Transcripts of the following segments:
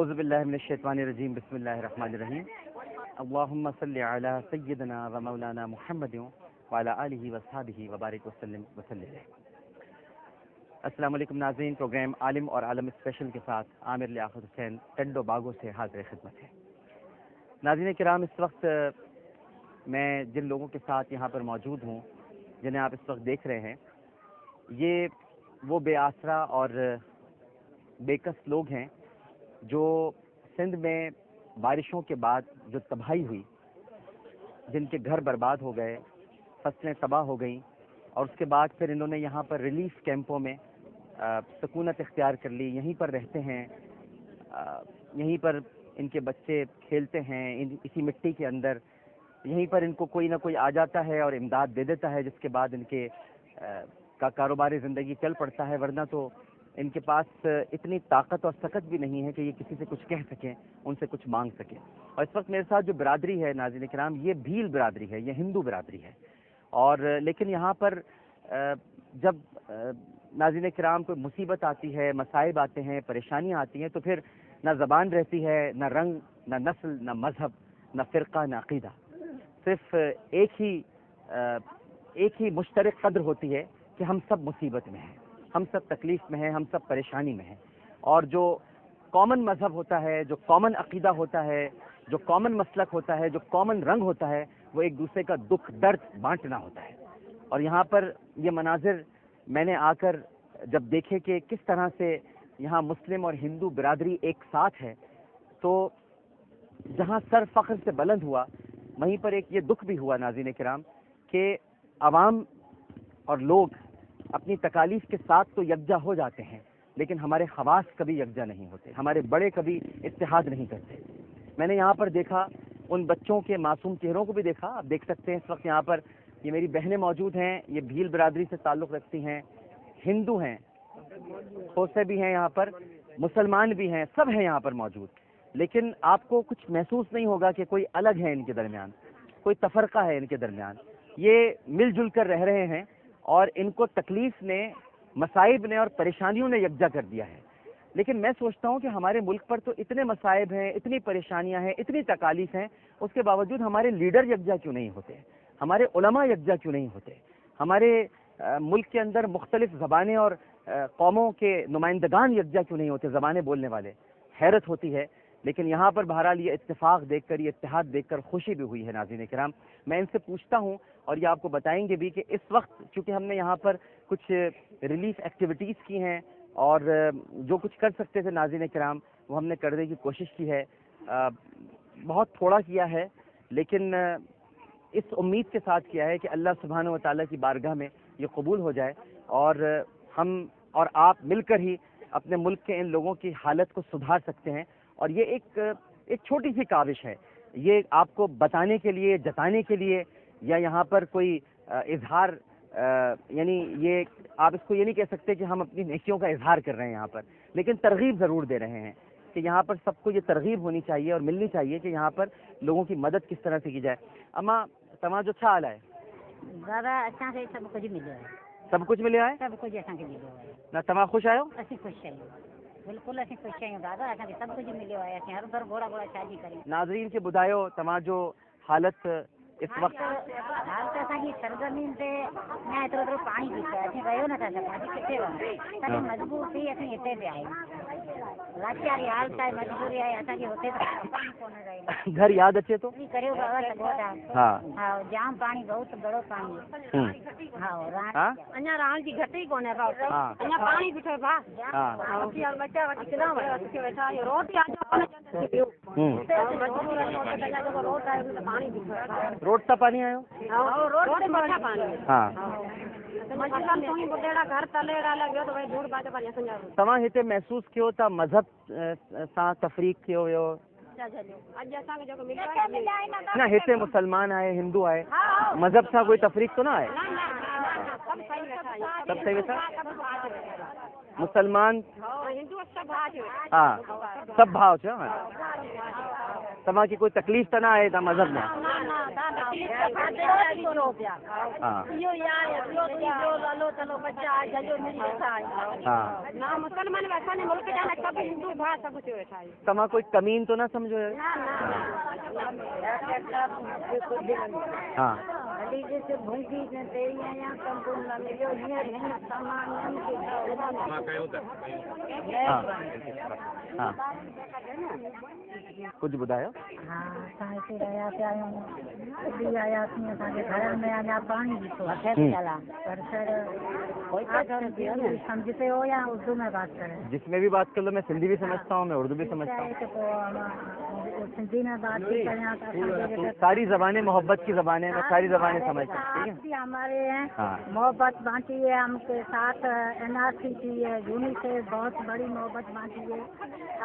औज़ु बिल्लाहि मिनश शैतानिर रजीम बिस्मिल्लाहिर रहमानिर रहीम अल्लाहुम्मा सल्लि अला सय्यिदना व मौलाना मुहम्मदिन व अला आलिहि व अस्हाबिहि व बारिक वसल्लिम वसल्लिम। अस्सलाम वालेकुम नाज़रीन, प्रोग्राम आलिम और आलम स्पेशल के साथ आमिर लियाकत हुसैन टंडो बागों से हाज़िर खिदमत है। नाज़रीन किराम, इस वक्त मैं जिन लोगों के साथ यहाँ पर मौजूद हूँ, जिन्हें आप इस वक्त देख रहे हैं, ये वो बेआसरा और बेकस लोग हैं जो सिंध में बारिशों के बाद जो तबाही हुई, जिनके घर बर्बाद हो गए, फसलें तबाह हो गई, और उसके बाद फिर इन्होंने यहाँ पर रिलीफ कैंपों में सुकूनत इख्तियार कर ली। यहीं पर रहते हैं, यहीं पर इनके बच्चे खेलते हैं, इसी मिट्टी के अंदर। यहीं पर इनको कोई ना कोई आ जाता है और इमदाद दे देता है, जिसके बाद इनके का कारोबारी ज़िंदगी चल पड़ता है। वरना तो इनके पास इतनी ताकत और सकत भी नहीं है कि ये किसी से कुछ कह सकें, उनसे कुछ मांग सकें। और इस वक्त मेरे साथ जो बिरादरी है नाज़रीन किराम, ये भील बिरादरी है, ये हिंदू बिरादरी है। और लेकिन यहाँ पर जब नाज़रीन किराम कोई मुसीबत आती है, मसाइब आते हैं, परेशानियाँ आती हैं, तो फिर ना ज़बान रहती है, ना रंग, ना नस्ल, ना मज़हब, ना फ़िरका, ना अक़ीदा। सिर्फ एक ही मुश्तरक कद्र होती है कि हम सब मुसीबत में हैं, हम सब तकलीफ़ में हैं, हम सब परेशानी में हैं। और जो कॉमन मज़हब होता है, जो कॉमन अक़ीदा होता है, जो कॉमन मसलक होता है, जो कॉमन रंग होता है, वो एक दूसरे का दुख दर्द बांटना होता है। और यहाँ पर ये मनाजिर मैंने आकर जब देखे कि किस तरह से यहाँ मुस्लिम और हिंदू बिरादरी एक साथ है, तो जहाँ सर फ़ख्र से बुलंद हुआ, वहीं पर एक ये दुख भी हुआ नाज़रीन किराम कि अवाम और लोग अपनी तकालीफ के साथ तो यकजा हो जाते हैं, लेकिन हमारे खवास कभी यकजा नहीं होते, हमारे बड़े कभी इत्तेहाद नहीं करते। मैंने यहाँ पर देखा, उन बच्चों के मासूम चेहरों को भी देखा। आप देख सकते हैं इस वक्त यहाँ पर ये मेरी बहनें मौजूद हैं, ये भील बिरादरी से ताल्लुक़ रखती हैं, हिंदू हैं, खोसे भी हैं यहाँ पर, मुसलमान भी हैं, सब हैं यहाँ पर मौजूद। लेकिन आपको कुछ महसूस नहीं होगा कि कोई अलग है इनके दरमियान, कोई तफरका है इनके दरमियान। ये मिलजुल कर रह रहे हैं और इनको तकलीफ ने, मसाइब ने और परेशानियों ने यकजा कर दिया है। लेकिन मैं सोचता हूँ कि हमारे मुल्क पर तो इतने मसाइब हैं, इतनी परेशानियाँ हैं, इतनी तकालीफ हैं, उसके बावजूद हमारे लीडर यकजा क्यों नहीं होते, हमारे उलमा यकजा क्यों नहीं होते, हमारे मुल्क के अंदर मुख्तलिफ ज़बानें और कौमों के नुमाइंदगान यकजा क्यों नहीं होते, ज़बानें बोलने वाले। हैरत होती है। लेकिन यहाँ पर बहरहाल ये इत्तेफाक देखकर, ये इत्तेहाद देखकर खुशी भी हुई है नाज़रीन किराम। मैं इनसे पूछता हूँ और ये आपको बताएंगे भी कि इस वक्त चूँकि हमने यहाँ पर कुछ रिलीफ एक्टिविटीज़ की हैं और जो कुछ कर सकते थे नाज़रीन किराम, वो हमने करने की कोशिश की है। बहुत थोड़ा किया है, लेकिन इस उम्मीद के साथ किया है कि अल्लाह सुब्हानहू व तआला की बारगाह में ये कबूल हो जाए और हम और आप मिलकर ही अपने मुल्क के इन लोगों की हालत को सुधार सकते हैं। और ये एक छोटी सी काविश है, ये आपको बताने के लिए, जताने के लिए, या यहाँ पर कोई इजहार, यानी ये आप इसको ये नहीं कह सकते कि हम अपनी नेकियों का इजहार कर रहे हैं यहाँ पर, लेकिन तरगीब ज़रूर दे रहे हैं कि यहाँ पर सबको ये तरगीब होनी चाहिए और मिलनी चाहिए कि यहाँ पर लोगों की मदद किस तरह से की जाए। अम्मा तव्हां जो छा हाल है? दादा असांखे सभु कुझु मिलियो आहे, सब कुछ मिलियो आहे सभु कुझु असांखे मिलियो आहे। ना तव्हां ख़ुशि आहियो? असीं ख़ुशि आहियूं, बिल्कुलु असीं ख़ुशि आहियूं दादा, असांखे सभु कुझु मिलियो आहे। असीं हर भर घोड़ा घोड़ा छाजी करियूं। नाज़रीन खे ॿुधायो तव्हां जो हालत इस वक्त। हाल त असांजी सरज़मीन ते न एतिरो एतिरो पाणी बीठो आहे, असीं रहियो नथा सघूं, असीं किथे वञूं। असांखे मजबूर थी असीं हिते पिया आहियूं। लाचारी हालत आहे, मजबूरी आहे, असांखे हुते पाणी कोन रहियो। घर यादि अचे थो? करियो बाबा सघो था। हा हा, जाम पाणी, बहुत बड़ो पाणी। हा, अञा रहण जी घटि ई कोन्हे भाउ, अञा पाणी बीठो आहे भाउ। हा, बच्चा वठी किथां वठी वेठा आहियूं, रोटी आज कोन अचनि थियूं। मजबूर आहियूं, रोट आहे त पाणी बीठो आहे। रोड तां पानी आयो? रोड ते मथां पाणी। हा, मजबूरन तोही बुढेड़ा घर तलेड़ा लॻियो त भई दूर बात पाणी असांजा। तव्हां हिते महसूस कयो था मज़हब सां तफ़रीक़ कयो वियो? अॼु असांखे जेको मिलियो आहे न, हिते मुसलमान आहे, हिंदू आहे, मज़हब सां कोई तफ़रीक़ तो न आहे? सब सही वेठा? मुसलमान हिंदू सब भाउ हा, सब भाउ छा? तव्हां की कोई तकलीफ़ त न आहे तव्हां मज़हब में? हाँ तव्हां कोई कमीन तो न समझो है? हाँ हाँ कुछ ॿुधायो। हाँ असां हिते रहिया पिया आहियूं, बि आयासीं असांजे घर में अञा पाणी ॾिठो पर सर समझते हो या उर्दू में बात करें? जिसमें भी बात कर लो, मैं सिंधी भी समझता हूँ, मैं उर्दू भी समझता हूँ। सिंधी में बात भी करें, सारी ज़बानें मोहब्बत की ज़बानें, मैं सारी ज़बानें समझता हूँ। ठीक है, हमारे हैं मोहब्बत बांटी है हमके साथ, NRC की है, यूनिसेफ बहुत बड़ी मोहब्बत बांटी है।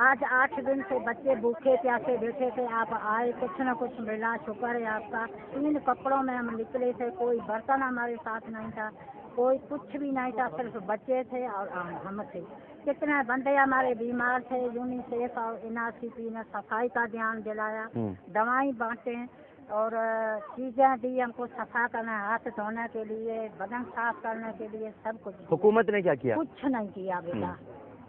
आज 8 दिन से बच्चे भूखे प्यासे बैठे थे, आप आए, कुछ न कुछ मिला, शुक्र है आपका। 3 कपड़ों में हम निकले थे, कोई बर्तन हमारे साथ नहीं था, कोई कुछ भी नहीं था, सिर्फ बच्चे थे और हम थे। कितने बंदे हमारे बीमार थे, यूनिसेफ और NRC ने सफाई का ध्यान दिलाया, दवाई बांटे और चीजें दी हमको, सफा करना, हाथ धोने के लिए, बदन साफ करने के लिए, सब कुछ। हुकूमत ने क्या किया? कुछ नहीं किया बेटा,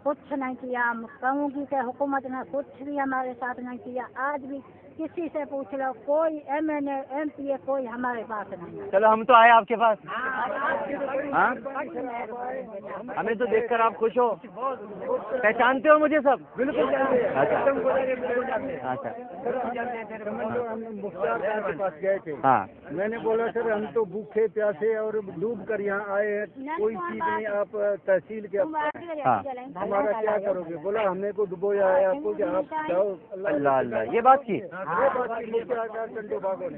कुछ नहीं किया। कहूँगी कि हुकूमत ने कुछ भी हमारे साथ नहीं किया। आज भी किसी से पूछ लो, कोई MNA MPA कोई हमारे पास नहीं। चलो हम तो आए आपके पास। हाँ हमें तो देखकर आप खुश हो, पहचानते हो मुझे सब? बिल्कुल। अच्छा अच्छा मुख्तार के पास गए थे। हाँ मैंने बोला सर हम तो भूखे प्यासे और डूब कर यहाँ आए हैं, कोई चीज नहीं, आप तहसील के हाँ हमारा क्या करोगे? बोला हमने को डुबोया है आपको, कि आप जाओ। अल्लाह अल्लाह, ये बात की मुख्तार चंडो बागो ने,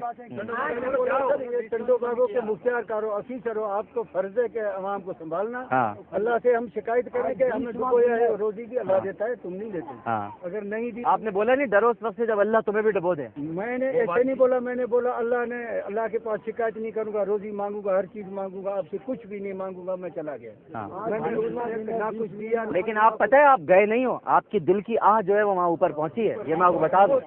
चंडो बागो के मुख्तार कारो अफीसर हो, आपको फर्ज है कि अवाम को संभालना। अल्लाह से हम शिकायत करें कि हमने डुबोया है, रोजी भी अल्लाह देता है, तुम नहीं देते। अगर नहीं दी, आपने बोला नहीं डरो उस वक्त से जब अल्लाह तुम्हें भी डुबो दे? मैंने ऐसे नहीं बोला, मैंने बोला अल्लाह के पास शिकायत नहीं करूंगा, रोजी मांगूंगा, हर चीज मांगूंगा, आपसे कुछ भी नहीं मांगूंगा। मैं चला गया, मैंने ना कुछ दिया। लेकिन आप पता है आप गए नहीं हो, आपकी दिल की आह जो है वो वहाँ ऊपर पहुँची है, ये मैं आपको बता दूँ।